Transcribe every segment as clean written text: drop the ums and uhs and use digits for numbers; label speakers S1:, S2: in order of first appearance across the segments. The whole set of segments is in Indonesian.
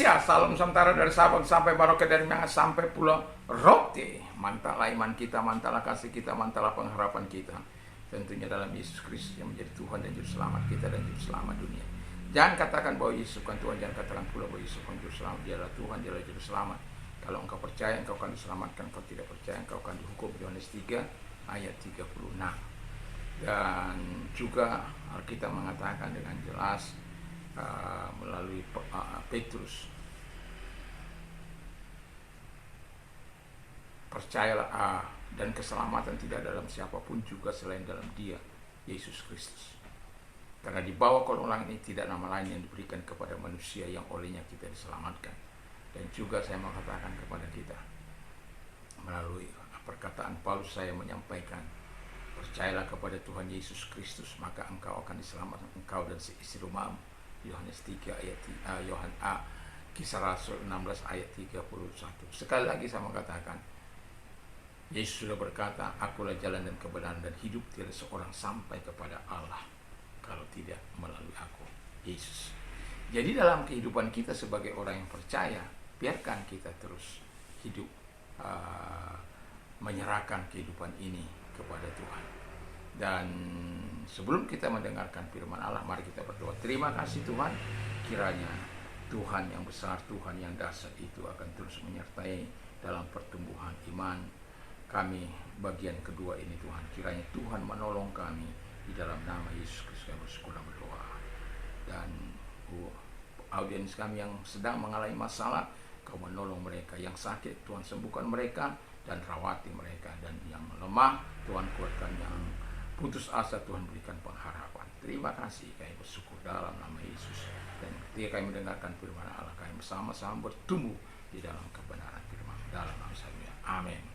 S1: Indonesia, salam sementara dari Sabang sampai Merauke, dari Minang sampai Pulau Rote. Mantaplah iman kita, mantaplah kasih kita, mantaplah pengharapan kita. Tentunya dalam Yesus Kristus yang menjadi Tuhan dan Juru Selamat kita dan Juru Selamat dunia. Jangan katakan bahwa Yesus bukan Tuhan, jangan katakan pula bahwa Yesus bukan Juru Selamat. Dia adalah Tuhan, dia adalah Juru Selamat. Kalau engkau percaya, engkau akan diselamatkan. Kalau tidak percaya, engkau akan dihukum. Yohanes 3 ayat 36. Dan juga kita mengatakan dengan jelas melalui Petrus, percayalah dan keselamatan tidak dalam siapapun juga selain dalam Dia, Yesus Kristus. Karena di bawah kolong langit ini tidak nama lain yang diberikan kepada manusia yang olehnya kita diselamatkan. Dan juga saya mengatakan kepada kita melalui perkataan Paulus, saya menyampaikan, percayalah kepada Tuhan Yesus Kristus, maka engkau akan diselamatkan, engkau dan seisi rumahmu. Yohanes 3 ayat Kisah Rasul 16 ayat 31. Sekali lagi saya mengatakan, Yesus sudah berkata, akulah jalan dan kebenaran dan hidup, tidak seorang sampai kepada Allah kalau tidak melalui aku, Yesus. Jadi dalam kehidupan kita sebagai orang yang percaya, biarkan kita terus hidup menyerahkan kehidupan ini kepada Tuhan. Dan sebelum kita mendengarkan firman Allah, mari kita berdoa. Terima kasih Tuhan, kiranya Tuhan yang besar, Tuhan yang dahsyat itu akan terus menyertai dalam pertumbuhan iman kami bagian kedua ini Tuhan. Kiranya Tuhan menolong kami di dalam nama Yesus Kristus. Kami bersyukur dan berdoa. Dan audiens kami yang sedang mengalami masalah, Kau menolong mereka. Yang sakit, Tuhan sembuhkan mereka dan rawati mereka. Dan yang lemah, Tuhan kuatkan. Yang putus asa, Tuhan berikan pengharapan. Terima kasih, kami bersyukur dalam nama Yesus. Dan ketika kami mendengarkan firman Allah, kami bersama-sama bertumbuh di dalam kebenaran firman dalam nama Yesus. Amin.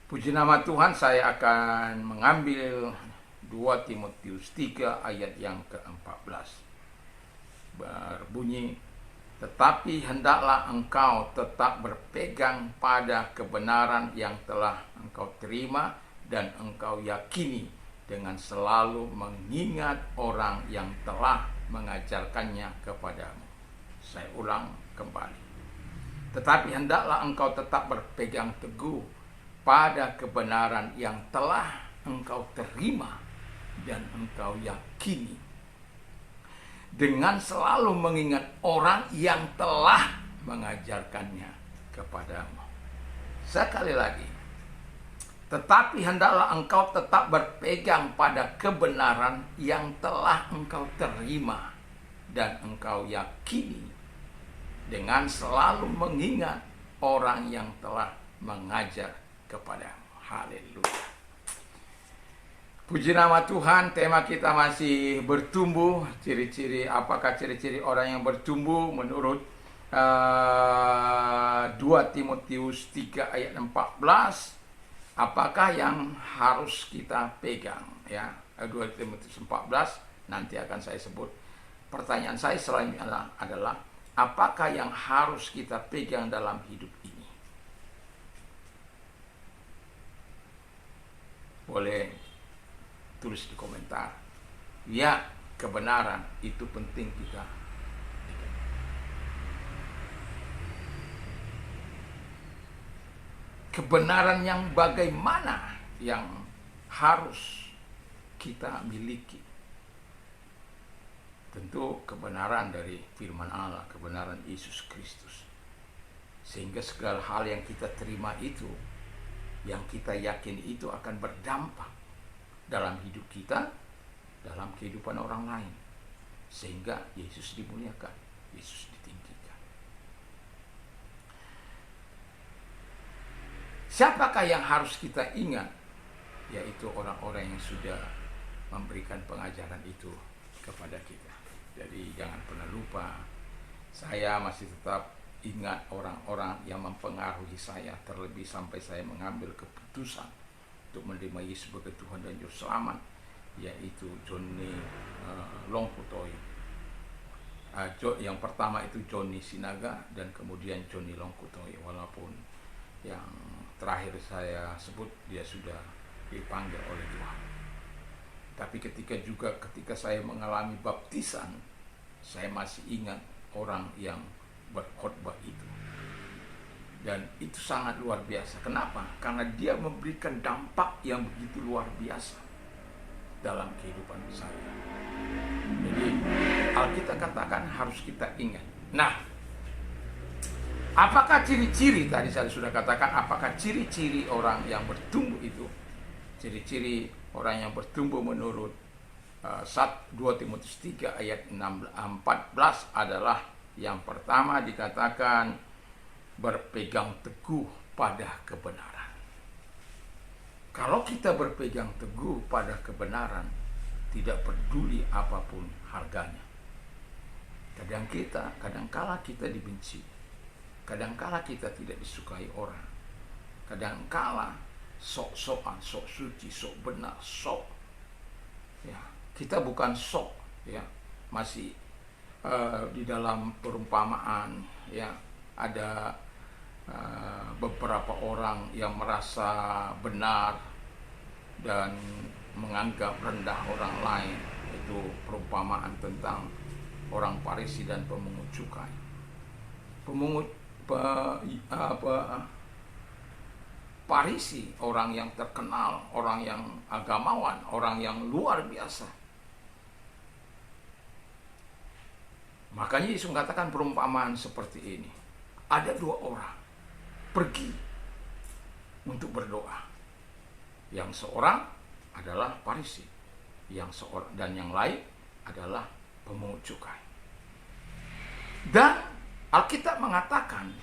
S1: Puji nama Tuhan. Saya akan mengambil 2 Timotius 3 ayat yang ke-14. Berbunyi, tetapi hendaklah engkau tetap berpegang pada kebenaran yang telah engkau terima dan engkau yakini, dengan selalu mengingat orang yang telah mengajarkannya kepadamu. Saya ulang kembali. Tetapi hendaklah engkau tetap berpegang teguh pada kebenaran yang telah engkau terima dan engkau yakini, dengan selalu mengingat orang yang telah mengajarkannya kepadamu. Sekali lagi, tetapi hendaklah engkau tetap berpegang pada kebenaran yang telah engkau terima dan engkau yakini, dengan selalu mengingat orang yang telah mengajar kepadamu. Haleluya. Puji nama Tuhan. Tema kita masih bertumbuh. Ciri-ciri, apakah ciri-ciri orang yang bertumbuh menurut 2 Timotius 3 ayat 14? Apakah yang harus kita pegang? Ya, 2 Timotius 14 nanti akan saya sebut. Pertanyaan saya selanjutnya adalah, apakah yang harus kita pegang dalam hidup ini? Boleh tulis di komentar. Ya, kebenaran itu penting kita. Kebenaran yang bagaimana yang harus kita miliki? Tentu kebenaran dari firman Allah, kebenaran Yesus Kristus. Sehingga segala hal yang kita terima itu, yang kita yakin itu akan berdampak dalam hidup kita, dalam kehidupan orang lain. Sehingga Yesus dimuliakan, Yesus ditinggikan. Siapakah yang harus kita ingat? Yaitu orang-orang yang sudah memberikan pengajaran itu kepada kita. Jadi jangan pernah lupa, saya masih tetap ingat orang-orang yang mempengaruhi saya, terlebih sampai saya mengambil keputusan untuk menerima Yesus sebagai Tuhan dan Juru Selamat, yaitu Johnny Longkutoy. Yang pertama itu Johnny Sinaga dan kemudian Johnny Longkutoy. Walaupun yang terakhir saya sebut dia sudah dipanggil oleh Tuhan. Tapi ketika saya mengalami baptisan, saya masih ingat orang yang berkhotbah itu. Dan itu sangat luar biasa. Kenapa? Karena dia memberikan dampak yang begitu luar biasa dalam kehidupan saya. Jadi Alkitab katakan harus kita ingat. Nah, apakah ciri-ciri, tadi saya sudah katakan, apakah ciri-ciri orang yang bertumbuh itu? Ciri-ciri orang yang bertumbuh menurut 2 Timotius 3 ayat 14 adalah yang pertama dikatakan berpegang teguh pada kebenaran. Kalau kita berpegang teguh pada kebenaran, tidak peduli apapun harganya. Kadangkala kita dibenci. Kadangkala kita tidak disukai orang. Kadangkala sok-sokan, sok suci, sok benar, sok. Ya, kita bukan sok, ya, masih di dalam perumpamaan, ya, ada beberapa orang yang merasa benar dan menganggap rendah orang lain. Itu perumpamaan tentang orang Farisi dan pemungut cukai. Farisi, orang yang terkenal, orang yang agamawan, orang yang luar biasa. Makanya Yesus mengatakan perumpamaan seperti ini. Ada dua orang pergi untuk berdoa. Yang seorang adalah Farisi, dan yang lain adalah pemungut cukai. Dan Alkitab mengatakan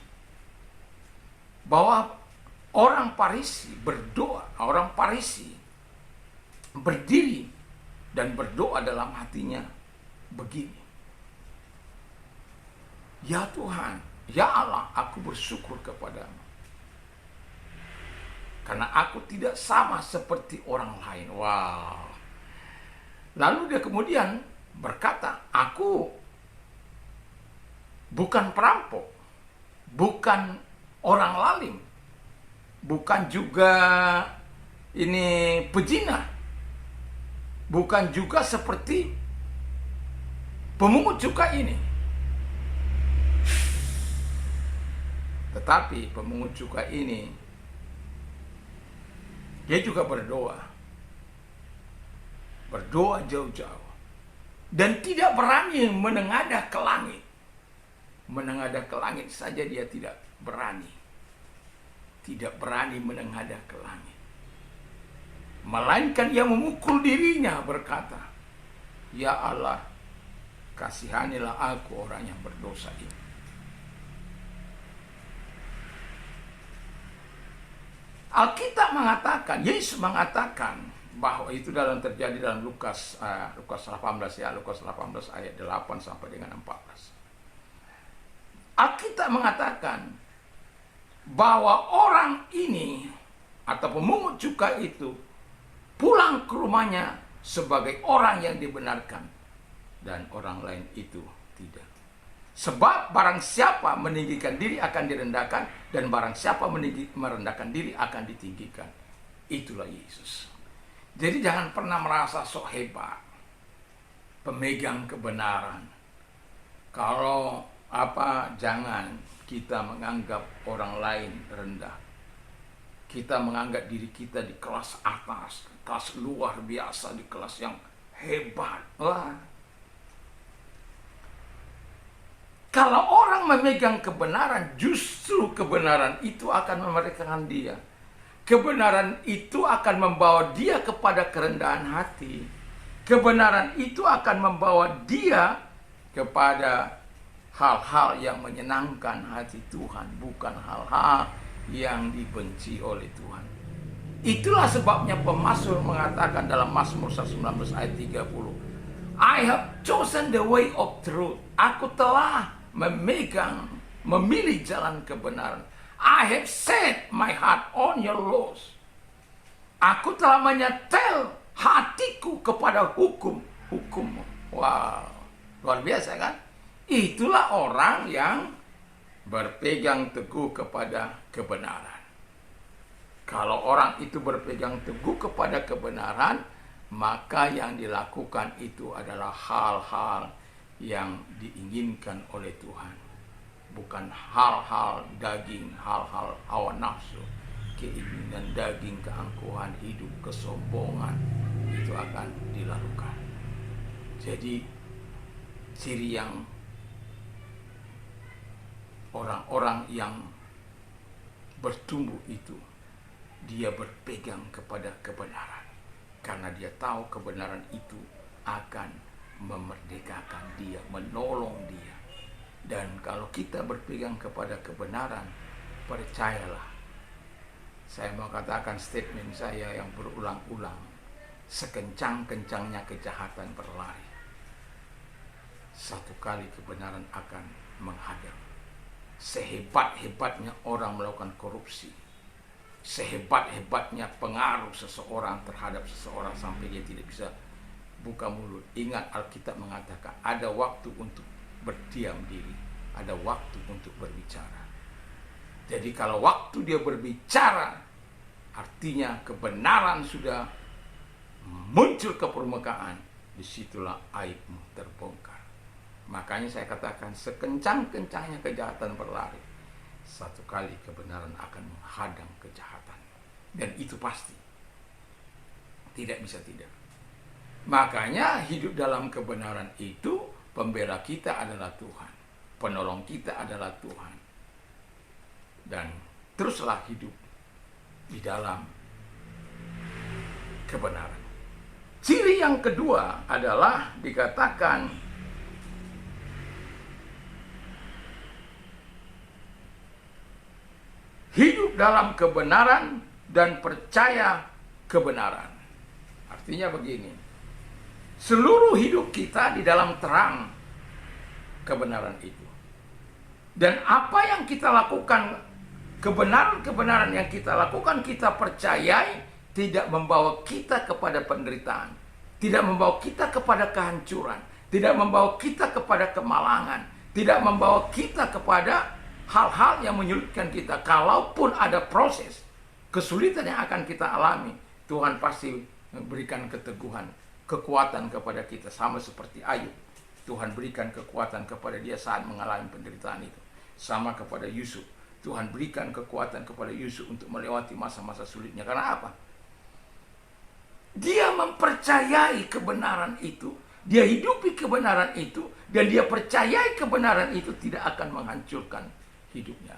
S1: bahwa orang Farisi berdoa, orang Farisi berdiri dan berdoa dalam hatinya begini. Ya Tuhan, ya Allah, aku bersyukur kepadamu. Karena aku tidak sama seperti orang lain. Wow. Lalu dia kemudian berkata, aku bukan perampok, bukan orang lalim, bukan juga ini pezina, bukan juga seperti pemungut cukai ini. Tetapi pemungut cukai ini, dia juga berdoa jauh-jauh, dan tidak berani menengadah ke langit. Menengadah ke langit saja dia tidak berani. Tidak berani menengadah ke langit. Melainkan ia memukul dirinya berkata, ya Allah, kasihanilah aku orang yang berdosa ini. Alkitab mengatakan, Yesus mengatakan bahwa itu terjadi dalam Lukas 18 ya, Lukas 18 ayat 8 sampai dengan 14. Alkitab mengatakan bahwa orang ini atau pemungut cukai itu pulang ke rumahnya sebagai orang yang dibenarkan dan orang lain itu tidak. Sebab barang siapa meninggikan diri akan direndahkan, dan barang siapa merendahkan diri akan ditinggikan. Itulah Yesus. Jadi jangan pernah merasa sok hebat, pemegang kebenaran. Kalau jangan kita menganggap orang lain rendah. Kita menganggap diri kita di kelas atas, kelas luar biasa, di kelas yang hebat. Wah. Kalau orang memegang kebenaran, justru kebenaran itu akan memerdekakan dia. Kebenaran itu akan membawa dia kepada kerendahan hati. Kebenaran itu akan membawa dia kepada hal-hal yang menyenangkan hati Tuhan, bukan hal-hal yang dibenci oleh Tuhan. Itulah sebabnya pemazmur mengatakan dalam Mazmur 119 ayat 30, I have chosen the way of truth. Aku telah memilih jalan kebenaran. I have set my heart on your laws. Aku telah menyetel hatiku kepada hukum-hukummu. Wow, luar biasa kan? Itulah orang yang berpegang teguh kepada kebenaran. Kalau orang itu berpegang teguh kepada kebenaran, maka yang dilakukan itu adalah hal-hal yang diinginkan oleh Tuhan. bukan hal-hal daging, hal-hal hawa nafsu, keinginan daging, keangkuhan hidup, kesombongan, itu akan dilakukan. Jadi ciri yang orang-orang yang bertumbuh itu, dia berpegang kepada kebenaran, karena dia tahu kebenaran itu akan memerdekakan dia, menolong dia. Dan kalau kita berpegang kepada kebenaran, percayalah, saya mau katakan statement saya yang berulang-ulang, sekencang-kencangnya kejahatan berlari, satu kali kebenaran akan menghadang. Sehebat-hebatnya orang melakukan korupsi, sehebat-hebatnya pengaruh seseorang terhadap seseorang sampai dia tidak bisa buka mulut, ingat Alkitab mengatakan ada waktu untuk berdiam diri, ada waktu untuk berbicara. Jadi kalau waktu dia berbicara, artinya kebenaran sudah muncul ke permukaan, disitulah aibmu terbongkar. Makanya saya katakan sekencang-kencangnya kejahatan berlari, satu kali kebenaran akan menghadang kejahatan. Dan itu pasti, tidak bisa tidak. Makanya hidup dalam kebenaran itu, pembela kita adalah Tuhan, penolong kita adalah Tuhan. Dan teruslah hidup di dalam kebenaran. Ciri yang kedua adalah dikatakan hidup dalam kebenaran dan percaya kebenaran. Artinya begini, seluruh hidup kita di dalam terang kebenaran itu. Dan apa yang kita lakukan, kebenaran-kebenaran yang kita lakukan, kita percayai, tidak membawa kita kepada penderitaan, tidak membawa kita kepada kehancuran, tidak membawa kita kepada kemalangan, tidak membawa kita kepada hal-hal yang menyulitkan kita. Kalaupun ada proses kesulitan yang akan kita alami, Tuhan pasti memberikan keteguhan, kekuatan kepada kita. Sama seperti Ayub, Tuhan berikan kekuatan kepada dia saat mengalami penderitaan itu. Sama kepada Yusuf, Tuhan berikan kekuatan kepada Yusuf untuk melewati masa-masa sulitnya. Karena apa? Dia mempercayai kebenaran itu, dia hidupi kebenaran itu, dan dia percayai kebenaran itu tidak akan menghancurkan hidupnya.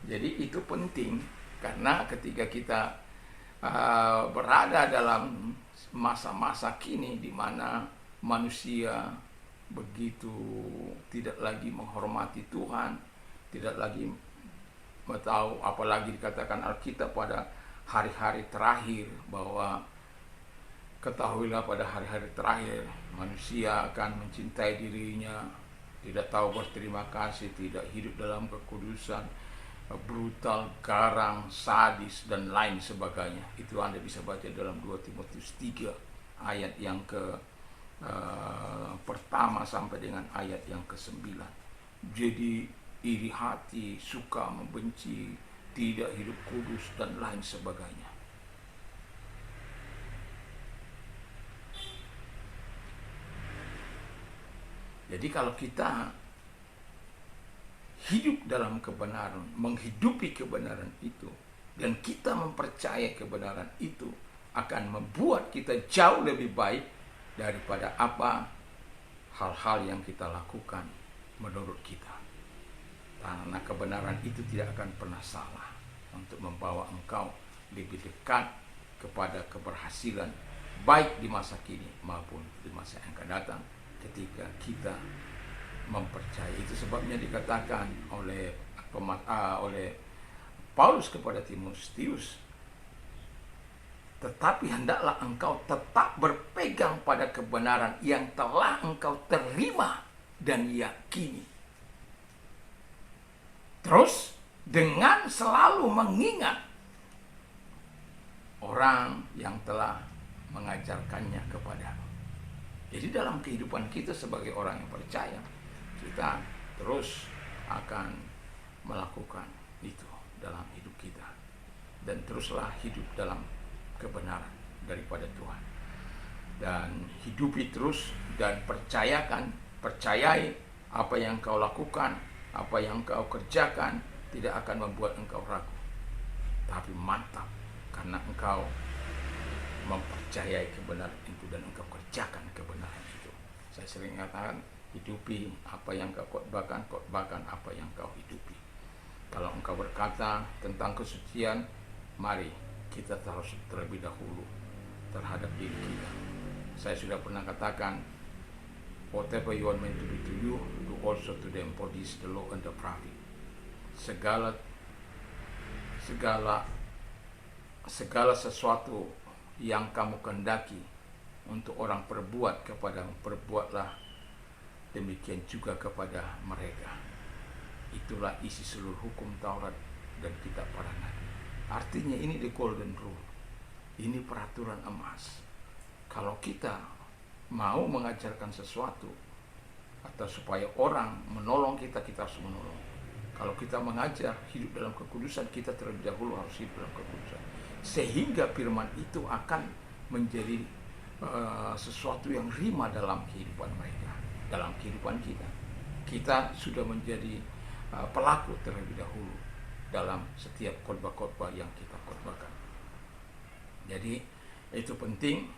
S1: Jadi itu penting, karena ketika kita berada dalam masa-masa kini di mana manusia begitu tidak lagi menghormati Tuhan, tidak lagi tahu, apalagi dikatakan Alkitab pada hari-hari terakhir, bahwa ketahuilah pada hari-hari terakhir manusia akan mencintai dirinya, tidak tahu berterima kasih, tidak hidup dalam kekudusan, brutal, garang, sadis, dan lain sebagainya. Itu Anda bisa baca dalam 2 Timotius 3 ayat yang pertama sampai dengan ayat yang ke-9. Jadi iri hati, suka membenci, tidak hidup kudus, dan lain sebagainya. Jadi kalau kita hidup dalam kebenaran, menghidupi kebenaran itu, dan kita mempercayai kebenaran itu, akan membuat kita jauh lebih baik daripada apa hal-hal yang kita lakukan menurut kita. Karena kebenaran itu tidak akan pernah salah untuk membawa engkau lebih dekat kepada keberhasilan, baik di masa kini maupun di masa yang akan datang, ketika kita mempercayai. Itu sebabnya dikatakan oleh Paulus kepada Timotius, tetapi hendaklah engkau tetap berpegang pada kebenaran yang telah engkau terima dan yakini. Terus dengan selalu mengingat orang yang telah mengajarkannya kepadamu. Jadi dalam kehidupan kita sebagai orang yang percaya, kita terus akan melakukan itu dalam hidup kita. Dan teruslah hidup dalam kebenaran daripada Tuhan. Dan hidupi terus dan percayai apa yang kau lakukan Apa yang engkau kerjakan tidak akan membuat engkau ragu, tapi mantap karena engkau mempercayai kebenaran itu dan engkau kerjakan kebenaran itu. Saya sering katakan, hidupi apa yang kau khotbahkan, khotbahkan apa yang kau hidupi. Kalau engkau berkata tentang kesucian, mari kita harus terlebih dahulu terhadap diri kita. Saya sudah pernah katakan, whatever you want me to do to you, do also to them, for this the law and the prophet. Segala sesuatu yang kamu kehendaki untuk orang perbuat kepadamu, perbuatlah demikian juga kepada mereka. Itulah isi seluruh hukum Taurat dan kitab para nabi. Artinya ini the golden rule. Ini peraturan emas. Kalau kita mau mengajarkan sesuatu atau supaya orang menolong kita, kita harus menolong. Kalau kita mengajar hidup dalam kekudusan, kita terlebih dahulu harus hidup dalam kekudusan. Sehingga firman itu akan menjadi sesuatu yang rima dalam kehidupan mereka, dalam kehidupan kita. Kita sudah menjadi pelaku terlebih dahulu dalam setiap khotbah-khotbah yang kita khotbahkan. Jadi itu penting,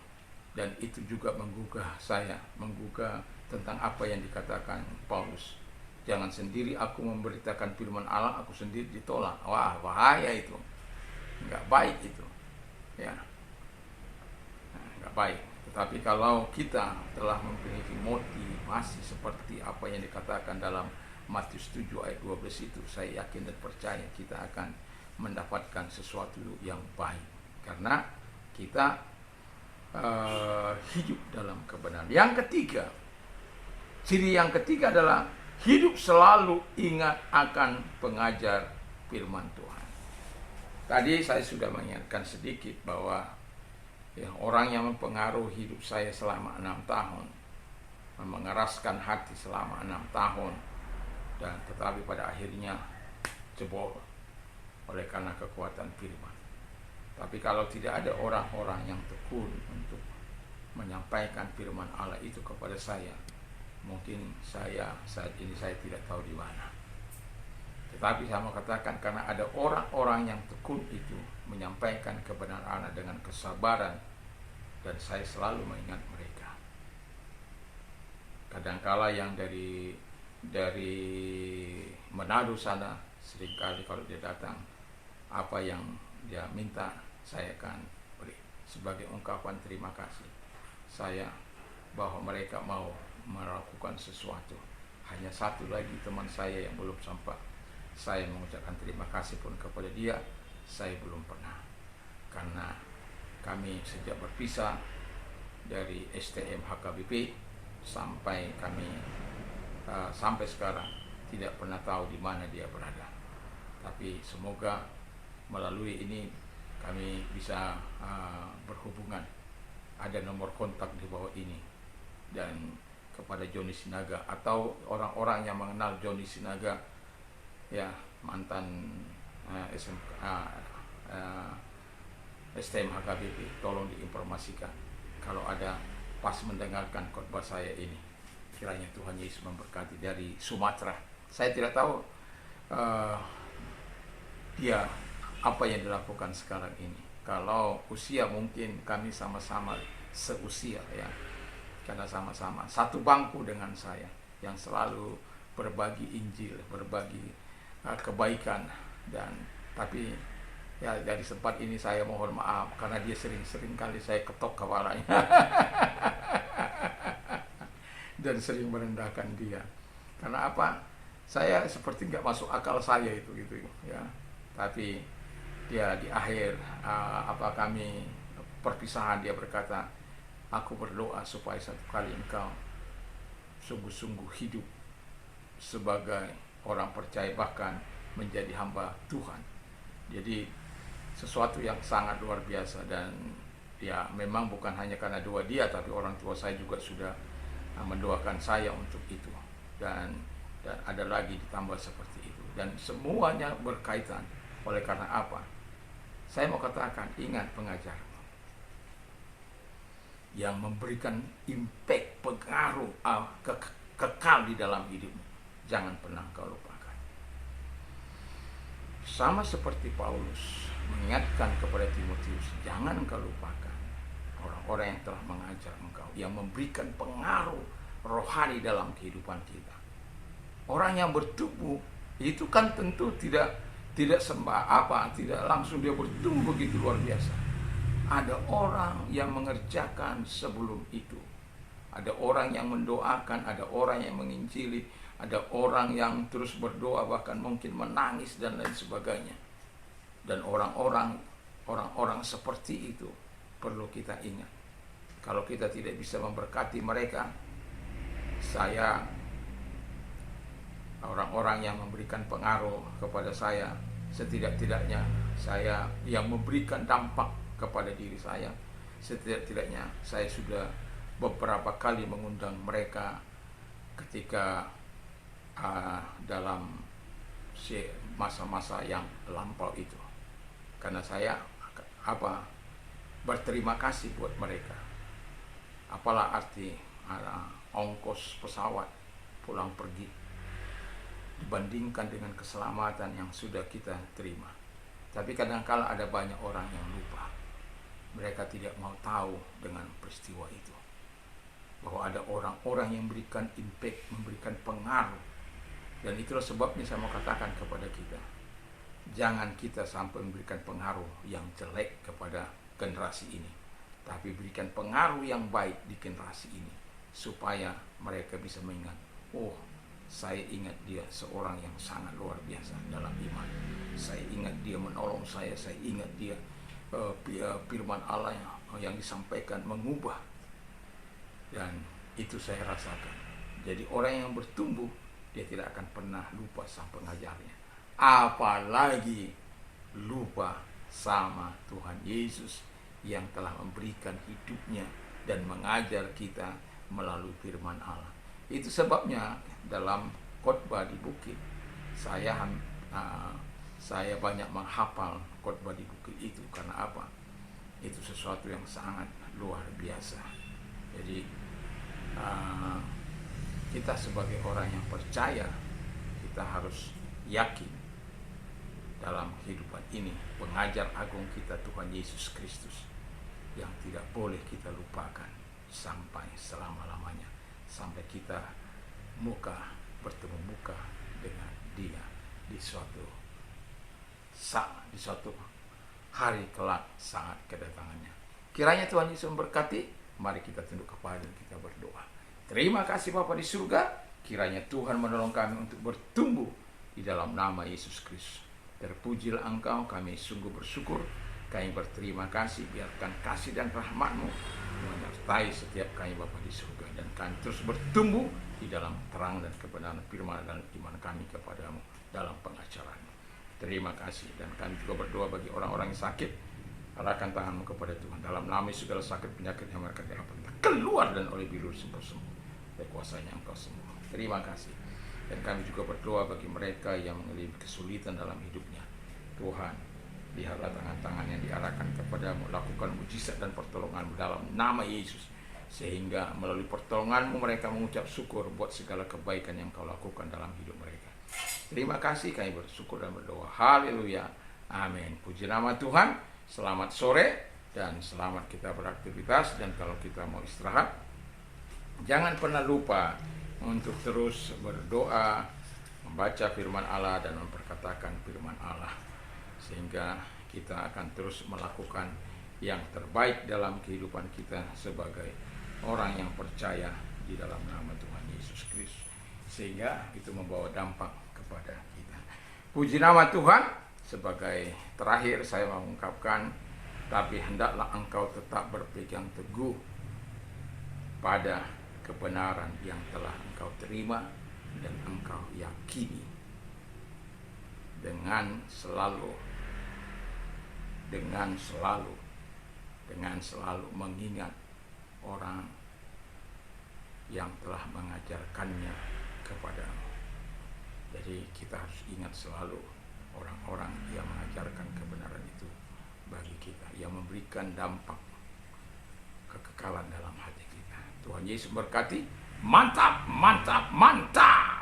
S1: dan itu juga menggugah saya, menggugah tentang apa yang dikatakan Paulus. Jangan sendiri aku memberitakan firman Allah, aku sendiri ditolak. Wah, bahaya itu. Enggak baik itu. Ya. Enggak baik. Tetapi kalau kita telah memiliki motivasi seperti apa yang dikatakan dalam Matius 7 ayat 12 itu, saya yakin dan percaya kita akan mendapatkan sesuatu yang baik. Karena kita hidup dalam kebenaran. Yang ketiga, ciri yang ketiga adalah hidup selalu ingat akan pengajar firman Tuhan. Tadi saya sudah mengingatkan sedikit bahwa orang yang mempengaruhi hidup saya selama 6 tahun, mengeraskan hati selama 6 tahun, dan tetapi pada akhirnya jebol oleh karena kekuatan firman. Tapi kalau tidak ada orang-orang yang tekun untuk menyampaikan firman Allah itu kepada saya, mungkin saya saat ini saya tidak tahu di mana. Tetapi saya mau katakan, karena ada orang-orang yang tekun itu menyampaikan kebenaran Allah dengan kesabaran, dan saya selalu mengingat mereka. Kadangkala yang dari Manado sana, seringkali kalau dia datang, apa yang dia minta saya akan beri sebagai ungkapan terima kasih saya bahwa mereka mau melakukan sesuatu. Hanya satu lagi teman saya yang belum sempat saya mengucapkan terima kasih pun kepada dia, saya belum pernah. Karena kami sejak berpisah dari STM HKBP sampai kami sampai sekarang tidak pernah tahu di mana dia berada. Tapi semoga melalui ini kami bisa berhubungan. Ada nomor kontak di bawah ini. Dan kepada Joni Sinaga atau orang-orang yang mengenal Joni Sinaga, ya, mantan STM HKBP, tolong diinformasikan kalau ada pas mendengarkan khotbah saya ini. Kiranya Tuhan Yesus memberkati. Dari Sumatera. Saya tidak tahu dia apa yang dilakukan sekarang ini. Kalau usia mungkin kami sama-sama seusia, ya, karena sama-sama satu bangku dengan saya, yang selalu berbagi Injil, berbagi kebaikan. Dan tapi ya, dari tempat ini saya mohon maaf karena dia sering kali saya ketok kepalanya dan sering merendahkan dia. Karena apa? Saya seperti nggak masuk akal saya itu gitu, ya. Tapi dia di akhir kami perpisahan, dia berkata, aku berdoa supaya satu kali engkau sungguh-sungguh hidup sebagai orang percaya, bahkan menjadi hamba Tuhan. Jadi sesuatu yang sangat luar biasa. Dan ya, memang bukan hanya karena doa dia, tapi orang tua saya juga sudah mendoakan saya untuk itu, dan ada lagi ditambah seperti itu, dan semuanya berkaitan. Oleh karena apa? Saya mau katakan, ingat pengajar yang memberikan impact, pengaruh kekal di dalam hidupmu, jangan pernah kau lupakan. sama seperti Paulus mengingatkan kepada Timotius, jangan engkau lupakan orang-orang yang telah mengajar engkau, yang memberikan pengaruh rohani dalam kehidupan kita. Orang yang bertumbuh itu kan tentu tidak tidak langsung dia bertumbuh begitu luar biasa. Ada orang yang mengerjakan sebelum itu. Ada orang yang mendoakan, ada orang yang menginjili, ada orang yang terus berdoa, bahkan mungkin menangis dan lain sebagainya. Dan orang-orang seperti itu perlu kita ingat. Kalau kita tidak bisa memberkati mereka, orang-orang yang memberikan pengaruh kepada saya, setidak-tidaknya saya yang memberikan dampak kepada diri saya, setidak-tidaknya saya sudah beberapa kali mengundang mereka ketika dalam masa-masa yang lampau itu, karena saya berterima kasih buat mereka. Apalah arti ongkos pesawat pulang pergi dibandingkan dengan keselamatan yang sudah kita terima. Tapi kadang-kala ada banyak orang yang lupa. Mereka tidak mau tahu dengan peristiwa itu, bahwa ada orang-orang yang memberikan impact, memberikan pengaruh. Dan itulah sebabnya saya mau katakan kepada kita, jangan kita sampai memberikan pengaruh yang jelek kepada generasi ini, tapi berikan pengaruh yang baik di generasi ini, supaya mereka bisa mengingat, oh, saya ingat dia seorang yang sangat luar biasa dalam iman. Saya ingat dia menolong saya ingat dia firman Allah yang disampaikan mengubah. Dan itu saya rasakan. Jadi orang yang bertumbuh, dia tidak akan pernah lupa sang pengajarnya. Apalagi lupa sama Tuhan Yesus yang telah memberikan hidupnya dan mengajar kita melalui firman Allah. Itu sebabnya dalam khotbah di bukit, saya banyak menghafal khotbah di bukit itu. Karena apa? Itu sesuatu yang sangat luar biasa. Jadi kita sebagai orang yang percaya, kita harus yakin dalam kehidupan ini pengajar agung kita Tuhan Yesus Kristus yang tidak boleh kita lupakan sampai selama-lamanya, sampai kita bertemu muka dengan dia di suatu hari kelak saat kedatangannya. Kiranya Tuhan Yesus memberkati. Mari kita tunduk kepala dan kita berdoa. Terima kasih Bapa di surga, kiranya Tuhan menolong kami untuk bertumbuh di dalam nama Yesus Kristus. Terpujilah Engkau, kami sungguh bersyukur, kami berterima kasih. Biarkan kasih dan rahmat-Mu menyertai setiap kami Bapa di surga, dan kami terus bertumbuh di dalam terang dan kebenaran firman dan iman kami kepadamu dalam pengajaran-Mu. Terima kasih. Dan kami juga berdoa bagi orang-orang yang sakit. Arahkan tanganmu kepada Tuhan. Dalam nama segala sakit penyakit yang mereka dapatkan, keluar dan oleh bilur sembuh. Kuasanya Engkau sembuh. Terima kasih. Dan kami juga berdoa bagi mereka yang mengalami kesulitan dalam hidupnya. Tuhan, lihatlah tangan-tangan yang diarahkan kepadamu, lakukan mujizat dan pertolongan-Mu dalam nama Yesus, sehingga melalui pertolongan-Mu mereka mengucap syukur buat segala kebaikan yang Kau lakukan dalam hidup mereka. Terima kasih, kami bersyukur dan berdoa. Haleluya. Amin. Puji nama Tuhan. Selamat sore dan selamat kita beraktivitas. Dan kalau kita mau istirahat, jangan pernah lupa untuk terus berdoa, membaca firman Allah dan memperkatakan firman Allah, sehingga kita akan terus melakukan yang terbaik dalam kehidupan kita sebagai orang yang percaya di dalam nama Tuhan Yesus Kristus, sehingga itu membawa dampak kepada kita. Puji nama Tuhan. Sebagai terakhir saya mengungkapkan, tapi hendaklah engkau tetap berpegang teguh pada kebenaran yang telah engkau terima dan engkau yakini, dengan selalu mengingat orang yang telah mengajarkannya kepadamu. Jadi kita harus ingat selalu orang-orang yang mengajarkan kebenaran itu bagi kita, yang memberikan dampak kekekalan dalam hati kita. Tuhan Yesus berkati. Mantap, mantap, mantap.